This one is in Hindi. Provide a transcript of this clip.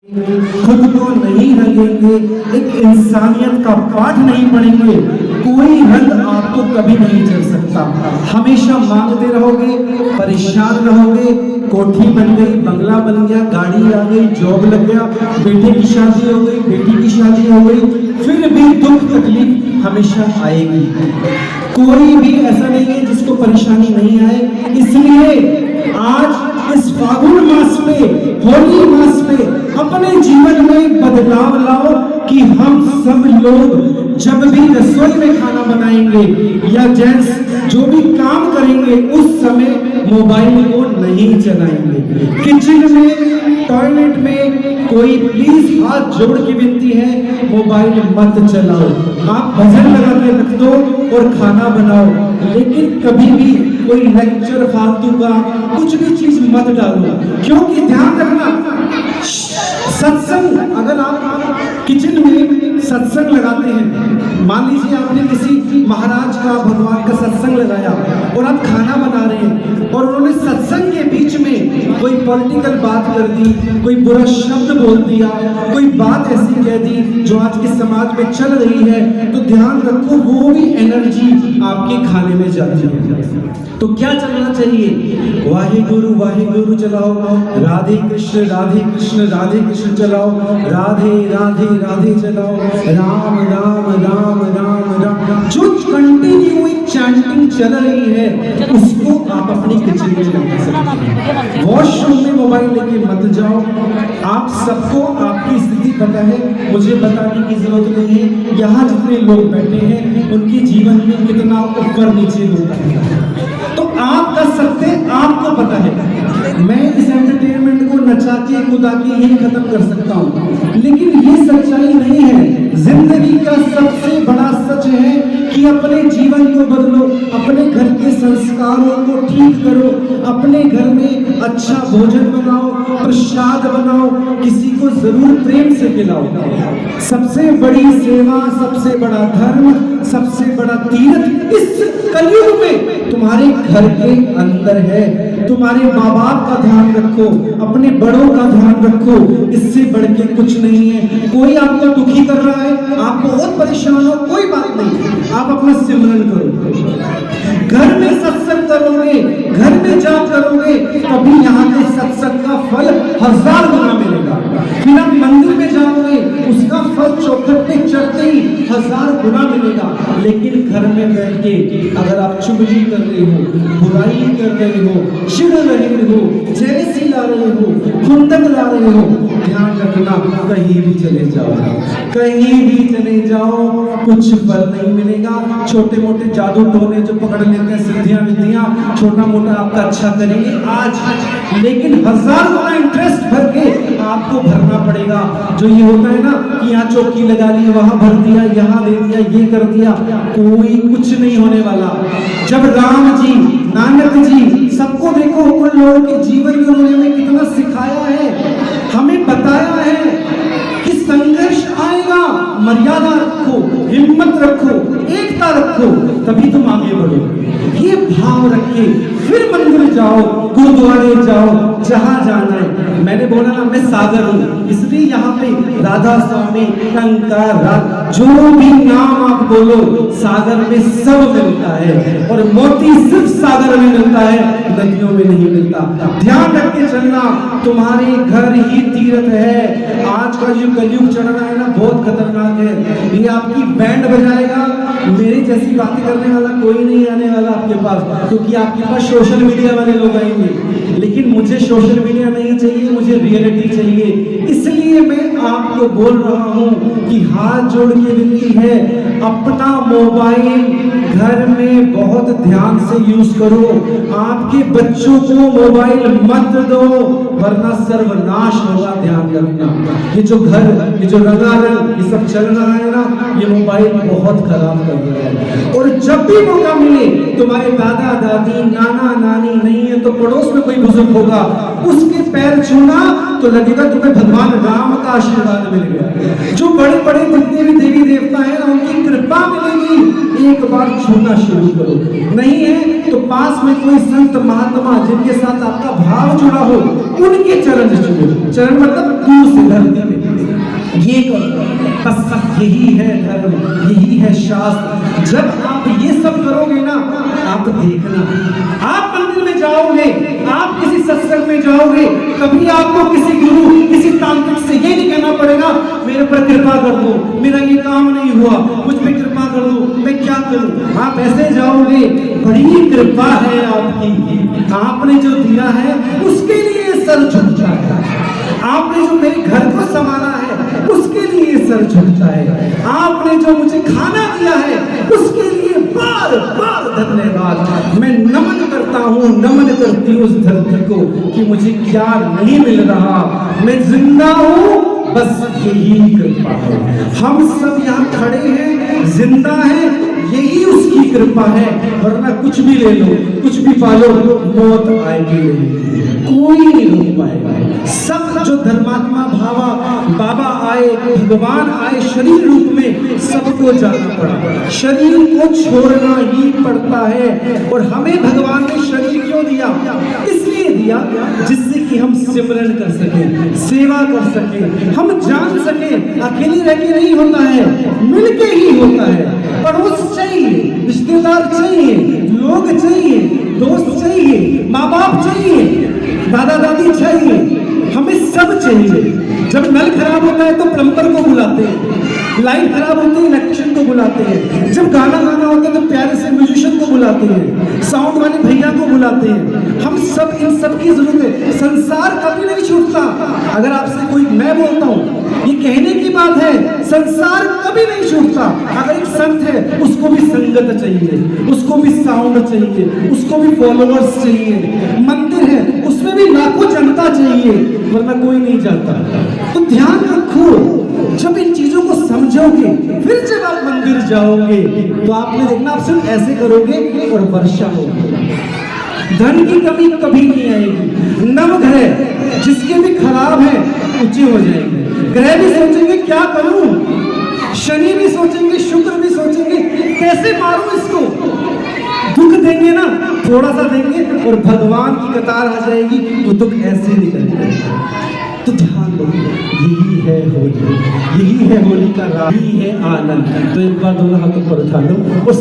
खुद को नहीं रंगेंगे, एक इंसानियत का पाठ नहीं पढ़ेंगे, कोई रंग आपको कभी नहीं चढ़ सकता। हमेशा मांगते रहोगे, परेशान रहोगे। कोठी बन गई, बंगला बन गया, गाड़ी आ गई, जॉब लग गया, बेटे की शादी हो गई, बेटी की शादी हो गई, फिर भी दुख तकलीफ हमेशा आएगी। कोई भी ऐसा नहीं है जिसको परेशानी नहीं आए। इसलिए आज इस फागुन मास में, होली मास में अपने जीवन में बदलाव लाओ कि हम सब लोग जब भी रसोई में खाना बनाएंगे या जेंट्स जो भी काम करेंगे उस समय मोबाइल को नहीं चलाएंगे। किचन में, टॉयलेट में कोई प्लीज हाथ जोड़ के विनती है, मोबाइल मत चलाओ। आप भजन लगा के रख दो और खाना बनाओ, लेकिन कभी भी कोई लेक्चर फालतू का कुछ भी चीज मत डालो। क्योंकि ध्यान रखना, सत्संग, अगर आप किचन में सत्संग लगाते हैं, मान लीजिए आपने किसी महाराज का, भगवान का सत्संग लगाया और आप खाना बना रहे हैं और उन्होंने सत्संग के बीच में कोई पॉलिटिकल बात कर दी, कोई बुरा शब्द बोल दिया, कोई बात ऐसी कह दी जो आज के समाज में चल रही है, तो ध्यान रखो वो भी एनर्जी आपके खाने में जाती है। तो क्या चलना चाहिए? वाहेगुरु वाहेगुरु चलाओ, राधे कृष्ण राधे कृष्ण राधे कृष्ण चलाओ, राधे राधे राधे चलाओ, राम राम राम राम राम। जो कंटिन्यू एक चैंटिंग चल रही है उसको आप अपनी किचन में लगा सकते हैं। वॉशरूम में मोबाइल लेके मत जाओ। आप सबको आपकी स्थिति पता है, मुझे बताने की जरूरत नहीं है। यहाँ जितने लोग बैठे हैं उनके जीवन में कितना ऊपर नीचे होता है तो आप कर सकते, आपको पता है। मैं इस एंटरटेनमेंट को नचा के कूदा के यही खत्म कर सकता हूँ, लेकिन ये सच्चाई नहीं है। जिंदगी का सबसे बड़ा सच है कि अपने जीवन को बदलो, अपने घर के संस्कारों को ठीक करो, अपने घर में अच्छा भोजन बनाओ, प्रसाद बनाओ, किसी को जरूर प्रेम से खिलाओ। सबसे बड़ी सेवा, सबसे बड़ा धर्म, सबसे बड़ा तीर्थ इस कलयुग में तुम्हारे घर के अंदर है। तुम्हारे माँ बाप का ध्यान रखो, अपने बड़ों का ध्यान रखो, इससे बढ़ के कुछ नहीं है। कोई आपको दुखी कर रहा है, आप बहुत परेशान हो, कोई बात नहीं, आप अपना सिमरन करो। घर में सत्संग करोगे, घर में जाप करोगे, तभी यहाँ के सत्संग का फल 1000 गुना मिलेगा। फिर आप मंदिर में जाओगे, उसका फल चौखट पे चढ़ते ही 1000 गुना मिलेगा। लेकिन घर में बैठ के अगर आप चुगली कर रहे हो, बुराई कर रहे हो, चिढ़ रहे हो, जेलसी ला रहे हो, खुंदक ला रहे हो, ध्यान रखना, कहीं भी चले जाओ, कहीं भी चले जाओ, कुछ फल नहीं मिलेगा। छोटे मोटे जादू टोने जो पकड़ लेते हैं, सिद्धियां विद्धियां, छोटा मोटा आपका अच्छा करेंगे आज, लेकिन 1000 गुना इंटरेस्ट भर के आपको भरना पड़ेगा। जो ये होता है ना कि यहाँ चौकी लगा ली, वहां भर दिया, यहाँ दे दिया, ये कर दिया, कोई कुछ नहीं होने वाला। जब राम जी, नानक जी, सबको देखो उन लोगों के जीवन में उन्होंने कितना सिखाया है, हमें बताया है कि संघर्ष आएगा, मर्यादा रखो, हिम्मत रखो, एकता रखो, तभी तुम आगे बढ़ो। ये भाव रखे फिर मंदिर जाओ, गुरुद्वारे जाओ, जहां जाना है। मैंने बोला ना, मैं सागर हूं, इसलिए यहाँ पे राधा स्वामी, कंकर, जो भी नाम आप बोलो, सागर में सब मिलता है। और मोती सिर्फ सागर में मिलता है, नदियों में नहीं मिलता। ध्यान रख के चलना, तुम्हारे घर ही तीर्थ है। आज का जो कलयुग चढ़ रहा है ना, बहुत खतरनाक है। ये आपकी बैंड बजाएगा, मेरी जैसी बातें करने वाला कोई नहीं आने वाला आपके पास, क्योंकि आपके पास सोशल मीडिया वाले लोग आएंगे। लेकिन मुझे सोशल मीडिया नहीं चाहिए, मुझे रियलिटी चाहिए। इसलिए मैं आपको बोल रहा हूं कि हाथ जोड़ के विनती है, अपना मोबाइल घर में बहुत ध्यान से यूज करो। आपके बच्चों को मोबाइल मत दो, वरना सर्वनाश होगा। ध्यान रखना, ये जो घर, ये जो रंगारंग, ये सब चल रहा है ना, ये मोबाइल बहुत खराब कर रहा है। और जब भी मौका मिले, तुम्हारे दादा दादी, नाना नानी नहीं है तो पड़ोस में कोई बुजुर्ग होगा, उसके पैर छूना तो लगेगा तुम्हें भगवान राम का आशीर्वाद मिल गया। जो बड़े बड़े जितने भी देवी देवता है ना, उनकी कृपा मिलेगी। एक बार छूना शुरू करो, नहीं है तो पास में कोई संत महात्मा जिनके साथ आपका भाव जुड़ा हो, उनके चरण छुओ। चरण मतलब दूर से, धरती यही है धर्म, यही है शास्त्र। जब आप ये सब करोगे ना, आप देखना, आप मंदिर में जाओगे, आप किसी सत्संग में जाओगे, कभी आपको किसी गुरु, किसी तांत्रिक से ये नहीं कहना पड़ेगा मेरे पर कृपा कर दो, मेरा ये काम नहीं हुआ, मुझ पे कृपा कर दो, मैं क्या करूं। आप ऐसे जाओगे, बड़ी कृपा है आपकी, आपने जो दिया है उसके लिए सर झुकता है, आपने जो मेरे घर को संभाला है उसके लिए सर झुकता है, आपने जो मुझे खाना दिया है उसके लिए बार बार धन्यवाद। मैं नमन करता हूँ, नमन करती हूँ उस धरती को कि मुझे क्या नहीं मिल रहा, मैं जिंदा हूँ, बस यही कृपा है। हम सब यहाँ खड़े हैं, जिंदा हैं, यही उसकी कृपा है, वरना कुछ भी ले लो, कुछ भी पालो, मौत आएगी, कोई नहीं रोक पाएगा। सब जो धर्मात्मा भावा बाबा आए, भगवान आए शरीर रूप में, सबको जाना पड़ा, शरीर को छोड़ना ही पड़ता है। और हमें भगवान ने शरीर क्यों दिया? इसलिए दिया जिससे कि हम सिमरन कर सके, सेवा कर सके, हम जान सके अकेले रह के नहीं होता है, मिलके ही होता है। पड़ोस चाहिए, रिश्तेदार चाहिए, लोग चाहिए, दोस्त चाहिए, माँ बाप चाहिए, दादा दादी चाहिए, हमें सब चाहिए। जब नल खराब होता है तो प्लम्बर को बुलाते हैं, लाइट खराब होती है इलेक्ट्रिशियन को बुलाते हैं, जब गाना गाना होता है तो प्यारे से म्यूजिशियन को बुलाते हैं, साउंड वाले भैया को बुलाते हैं। हम सब, इन सब की जरूरत है। संसार कभी नहीं छूटता। अगर आपसे कोई, मैं बोलता हूँ, ये कहने की बात है, संसार कभी नहीं छूटता। अगर एक संत है उसको भी संगत चाहिए, उसको भी साउंड चाहिए, उसको भी फॉलोअर्स चाहिए, मंदिर है उसमें भी लाखों जनता चाहिए, वरना कोई नहीं जाता। तो ध्यान रखो, जब इन चीजों को समझोगे, फिर जब आप मंदिर जाओगे तो आपने देखना, आप सिर्फ ऐसे करोगे और वर्षा होगी, धन की कमी कभी नहीं आएगी। नवग्रह जिसके भी खराब है ऊंचे हो जाएंगे, ग्रह भी सोचेंगे क्या करूं, शनि भी सोचेंगे, शुक्र भी सोचेंगे कैसे मारूं इसको, दुख देंगे ना, थोड़ा सा देंगे और भगवान की कतार आ जाएगी, तो दुख ऐसे निकल जाएगा। तो ध्यान दो, यही है होली, यही है होली का राह, यही है आनंद। तो एक बार दोनों हाथों पर उठा लो और